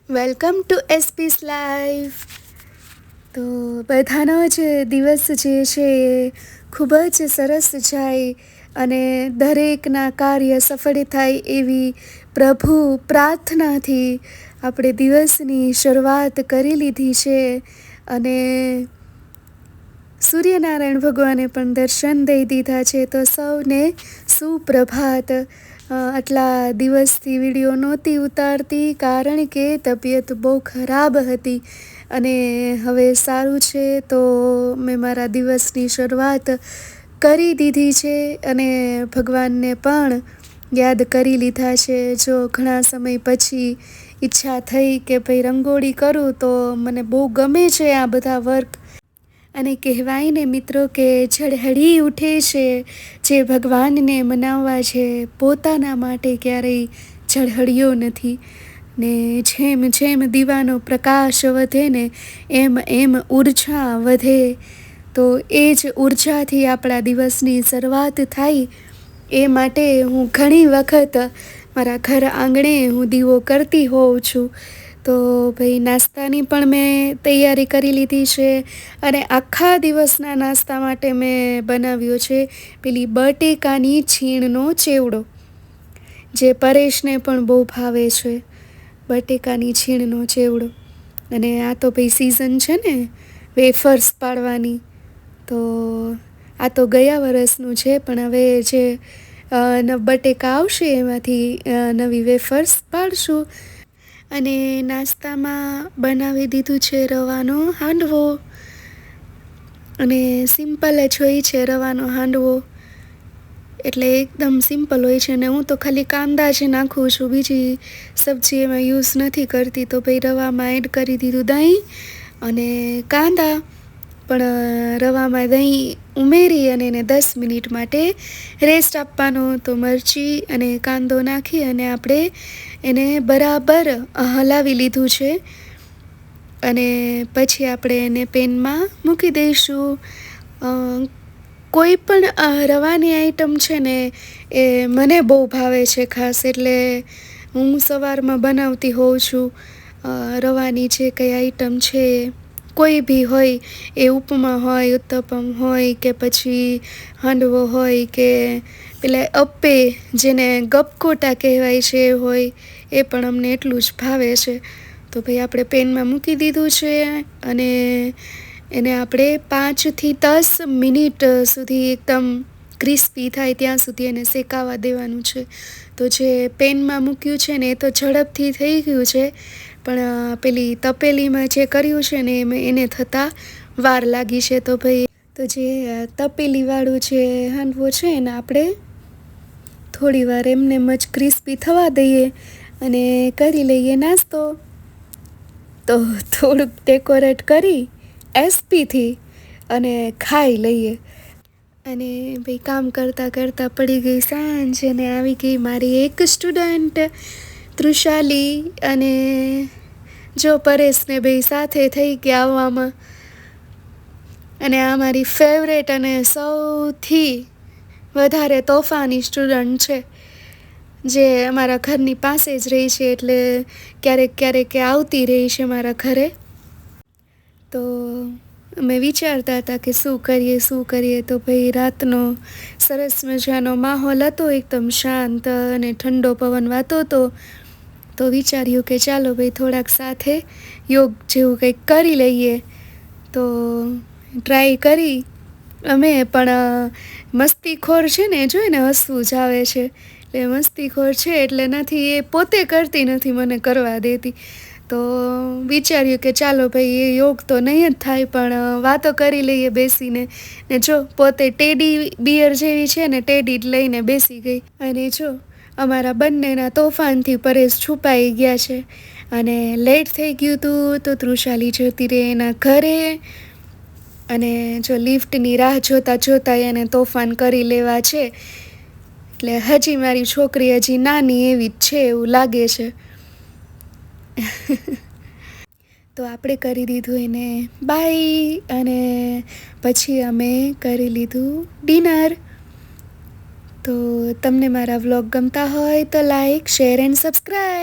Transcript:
Welcome to spaces life. તો બધાનો જ દિવસ જે છે એ ખૂબ જ સરસ જાય અને દરેકના કાર્ય સફળ થાય એવી પ્રભુ પ્રાર્થનાથી આપણે દિવસની શરૂઆત કરી લીધી છે. અને સૂર્યનારાયણ ભગવાને પણ દર્શન દઈ દીધા છે. તો સૌને સુપ્રભાત. આટલા દિવસથી વિડીયો નહોતી ઉતારતી કારણ કે તબિયત બહુ ખરાબ હતી અને હવે સારું છે. તો મેં મારા દિવસની શરૂઆત કરી દીધી છે અને ભગવાનને પણ યાદ કરી લીધા છે. જો ઘણા સમય પછી ઈચ્છા થઈ કે ભાઈ રંગોળી કરું, તો મને બહુ ગમે છે આ બધા વર્ક. અને કહેવાય ને મિત્રો કે ઝળહળી ઉઠે છે જે ભગવાનને મનાવવા છે, પોતાના માટે ક્યારેય ઝળહળ્યો નથી. ને જેમ જેમ દીવાનો પ્રકાશ વધે ને એમ એમ ઉર્જા વધે. તો એ જ ઉર્જાથી આપણા દિવસની શરૂઆત થાય. એ માટે હું ઘણી વખત મારા ઘર આંગણે હું દીવો કરતી હોઉં છું. તો ભાઈ નાસ્તાની પણ મેં તૈયારી કરી લીધી છે અને આખા દિવસના નાસ્તા માટે મેં બનાવ્યો છે પેલી બટેકાની છીણનો ચેવડો, જે પરેશને પણ બહુ ભાવે છે. બટેકાની છીણનો ચેવડો. અને આ તો ભાઈ સિઝન છે ને વેફર્સ પાડવાની. તો આ તો ગયા વરસનું છે, પણ હવે જે બટેકા આવશે એમાંથી નવી વેફર્સ પાડશું. અને નાસ્તામાં બનાવી દીધું છે રવાનો હાંડવો. અને સિમ્પલ જ હોય છે રવાનો હાંડવો, એટલે એકદમ સિમ્પલ હોય છે. અને હું તો ખાલી કાંદા જ નાખું છું, બીજી સબ્જી એમાં યુઝ નથી કરતી. તો ભાઈ રવામાં એડ કરી દીધું દહીં અને કાંદા. પણ રવામાં દહીં ઉમેરી અને એને 10 મિનિટ માટે રેસ્ટ આપવાનો. તો મરચી અને કાંદો નાખી અને આપણે એને બરાબર હલાવી લીધું છે. અને પછી આપણે એને પેનમાં મૂકી દઈશું. કોઈ પણ રવાની આઈટમ છે ને એ મને બહુ ભાવે છે ખાસ, એટલે હું સવારમાં બનાવતી હોઉં છું. રવાની જે કંઈ આઈટમ છે, કોઈ બી હોય, એ ઉપમા હોય, ઉત્તપમ હોય કે પછી હાંડવો હોય કે પેલા અપ્પે જેને ગપકોટા કહેવાય છે એ હોય, એ પણ અમને એટલું જ ભાવે છે. તો ભાઈ આપણે પેનમાં મૂકી દીધું છે અને એને આપણે 5થી 10 મિનિટ સુધી એકદમ ક્રિસ્પી થાય ત્યાં સુધી એને શેકાવા દેવાનું છે. તો જે પેનમાં મૂક્યું છે ને એ તો ઝડપથી થઈ ગયું છે, પણ પેલી તપેલીમાં જે કર્યું છે ને એને થતાં વાર લાગી છે. તો ભાઈ તો જે તપેલીવાળું જે હાંડવો છે એને આપણે થોડી વાર એમને જ ક્રિસ્પી થવા દઈએ અને કરી લઈએ નાસ્તો. તો થોડુંક ડેકોરેટ કરી એસપીથી અને ખાઈ લઈએ. અને ભાઈ કામ કરતાં કરતાં પડી ગઈ સાંજ અને આવી ગઈ મારી એક સ્ટુડન્ટ તૃષાલી. અને જો પરેશને ભાઈ સાથે થઈ ગયા આવવામાં. અને આ મારી ફેવરેટ અને સૌથી વધારે તોફાની સ્ટુડન્ટ છે, જે અમારા ઘરની પાસે જ રહી છે, એટલે ક્યારેક ક્યારેક આવતી રહી છે મારા ઘરે. તો અમે વિચારતા હતા કે શું કરીએ. તો ભાઈ રાતનો સરસ મજાનો માહોલ હતો, એકદમ શાંત અને ઠંડો પવન વાતો હતો. તો વિચાર્યું કે ચાલો ભાઈ થોડાક સાથે યોગ જેવું કંઈક કરી લઈએ. તો ટ્રાય કરી અમે, પણ મસ્તીખોર છે ને જોઈને હસવું જ આવે છે. એટલે મસ્તીખોર છે એટલે નથી, એ પોતે કરતી નથી, મને કરવા દેતી. તો વિચાર્યું કે ચાલો ભાઈ એ યોગ તો નહીં જ થાય, પણ વાતો કરી લઈએ બેસીને. ને જો પોતે ટેડી બિયર જેવી છે ને, ટેડી જ લઈને બેસી ગઈ. અને જો અમારા બંનેના તોફાનથી પરેશ છુપાઈ ગયા છે. અને લેટ થઈ ગયું હતું તો તૃષાલી જતી રહે એના ઘરે. અને જો લિફ્ટની રાહ જોતાં એને તોફાન કરી લેવા છે. એટલે હજી મારી છોકરી હજી નાની એવી જ છે એવું લાગે છે. તો આપણે કરી દીધું એને બાય અને પછી અમે કરી લીધું ડિનર. તો તમને મારા વ્લોગ ગમતા હોય તો લાઈક, શેર એન્ડ સબસ્ક્રાઈબ.